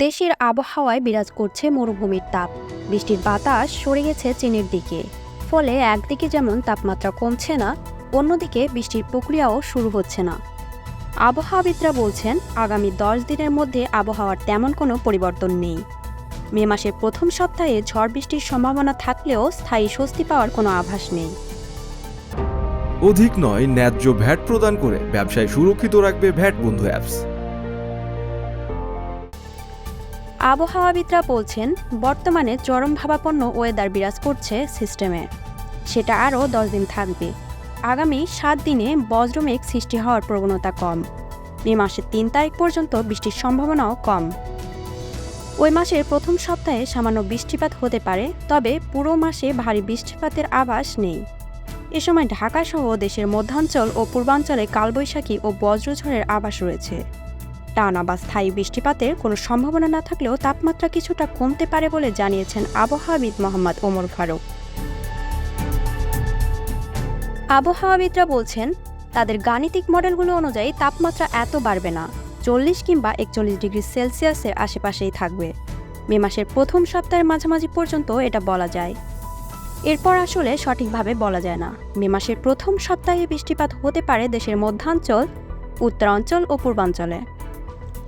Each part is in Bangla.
দেশের আবহাওয়ায় বিরাজ করছে মরুভূমির তাপ। বৃষ্টির বাতাস সরে গেছে চীনের দিকে। ফলে একদিকে যেমন তাপমাত্রা কমছে না, অন্যদিকে বৃষ্টির প্রক্রিয়াও শুরু হচ্ছে না। আবহাওয়াবিদরা বলছেন আগামী 10 দিনের মধ্যে আবহাওয়ার তেমন কোনো পরিবর্তন নেই। মে মাসের প্রথম সপ্তাহে ঝড় বৃষ্টির সম্ভাবনা থাকলেও স্থায়ী স্বস্তি পাওয়ার কোনো আভাস নেই। অধিক নয়, ন্যায্য ভ্যাট প্রদান করে ব্যবসায় সুরক্ষিত রাখবে ভ্যাট বন্ধু অ্যাপস। আবহাওয়াবিদরা বলছেন বর্তমানে চরম ভাবাপন্ন ওয়েদার বিরাজ করছে সিস্টেমে। সেটা আরও 10 দিন থাকবে। আগামী 7 দিনে বজ্রমেঘ সৃষ্টি হওয়ার প্রবণতা কম। মে মাসের 3 তারিখ পর্যন্ত বৃষ্টির সম্ভাবনাও কম। ওই মাসের প্রথম সপ্তাহে সামান্য বৃষ্টিপাত হতে পারে, তবে পুরো মাসে ভারী বৃষ্টিপাতের আভাস নেই। এ সময় ঢাকাসহ দেশের মধ্যাঞ্চল ও পূর্বাঞ্চলে কালবৈশাখী ও বজ্রঝড়ের আভাস রয়েছে। টানা বা স্থায়ী বৃষ্টিপাতের কোনো সম্ভাবনা না থাকলেও তাপমাত্রা কিছুটা কমতে পারে বলে জানিয়েছেন আবহাওয়াবিদ মোহাম্মদ ওমর ফারুক। আবহাওয়াবিদরা বলছেন তাদের গাণিতিক মডেলগুলো অনুযায়ী তাপমাত্রা এত বাড়বে না, 40 কিংবা 41 ডিগ্রি সেলসিয়াসের আশেপাশেই থাকবে। মে মাসের প্রথম সপ্তাহের মাঝামাঝি পর্যন্ত এটা বলা যায়। এরপর আসলে সঠিকভাবে বলা যায় না। মে মাসের প্রথম সপ্তাহে বৃষ্টিপাত হতে পারে দেশের মধ্যাঞ্চল, উত্তরাঞ্চল ও পূর্বাঞ্চলে।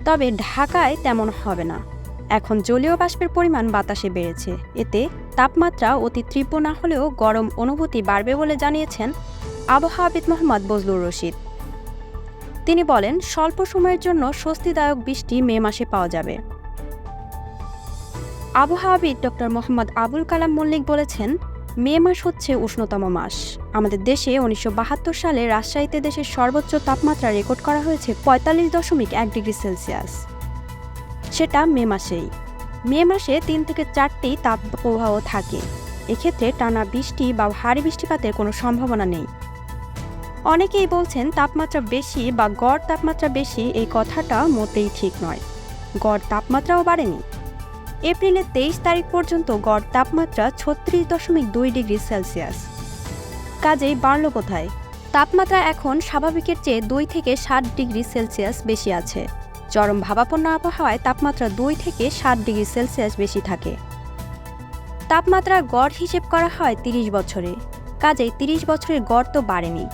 তবে ঢাকায় তেমন হবে না। এখন জলীয় বাষ্পের পরিমাণ বাতাসে বেড়েছে, এতে তাপমাত্রা অতি তীব্র না হলেও গরম অনুভূতি বাড়বে বলে জানিয়েছেন আবহাওয়াবিদ মোহাম্মদ বজলুর রশিদ। তিনি বলেন স্বল্প সময়ের জন্য স্বস্তিদায়ক বৃষ্টি মে মাসে পাওয়া যাবে। আবহাওয়াবিদ ডক্টর মোহাম্মদ আবুল কালাম মল্লিক বলেছেন মে মাস হচ্ছে উষ্ণতম মাস। আমাদের দেশে 1972 সালে রাজশাহীতে দেশের সর্বোচ্চ তাপমাত্রা রেকর্ড করা হয়েছে 45.1 ডিগ্রি সেলসিয়াস। সেটা মে মাসেই। মে মাসে 3 থেকে 4টি তাপপ্রবাহ থাকে। এক্ষেত্রে টানা বৃষ্টি বা ভারী বৃষ্টিপাতের কোনো সম্ভাবনা নেই। অনেকেই বলছেন তাপমাত্রা বেশি বা গড় তাপমাত্রা বেশি, এই কথাটা মোটেই ঠিক নয়। গড় তাপমাত্রাও বাড়েনি। এপ্রিলের 23 তারিখ পর্যন্ত গড় তাপমাত্রা 36.2 ডিগ্রি সেলসিয়াস। কাজেই বাড়ল কোথায়? তাপমাত্রা এখন স্বাভাবিকের চেয়ে 2 থেকে 7 ডিগ্রি সেলসিয়াস বেশি আছে। চরম ভাবাপন্ন আবহাওয়ায় তাপমাত্রা 2 থেকে 7 ডিগ্রি সেলসিয়াস বেশি থাকে। তাপমাত্রার গড় হিসেব করা হয় 30 বছরে। কাজেই 30 বছরের গড় তো বাড়েনি।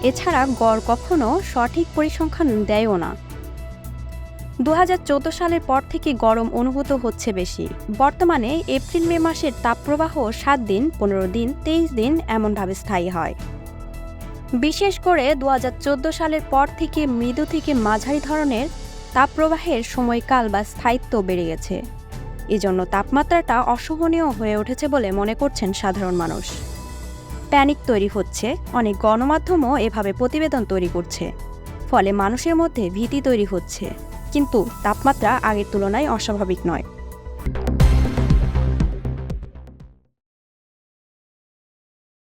এছাড়া গড় কখনো সঠিক পরিসংখ্যান দেয়ও না। 2014 সালের পর থেকে গরম অনুভূত হচ্ছে বেশি। বর্তমানে এপ্রিল মে মাসের তাপপ্রবাহ 7 দিন, 15 দিন, 23 দিন এমনভাবে স্থায়ী হয়। বিশেষ করে 2014 সালের পর থেকে মৃদু থেকে মাঝারি ধরনের তাপপ্রবাহের সময়কাল বা স্থায়িত্ব বেড়ে গেছে। এজন্য তাপমাত্রাটা অসহনীয় হয়ে উঠেছে বলে মনে করছেন সাধারণ মানুষ। প্যানিক তৈরি হচ্ছে, অনেক গণমাধ্যমও এভাবে প্রতিবেদন তৈরি করছে। ফলে মানুষের মধ্যে ভীতি তৈরি হচ্ছে। কিন্তু তাপমাত্রা আগের তুলনায় অস্বাভাবিক নয়।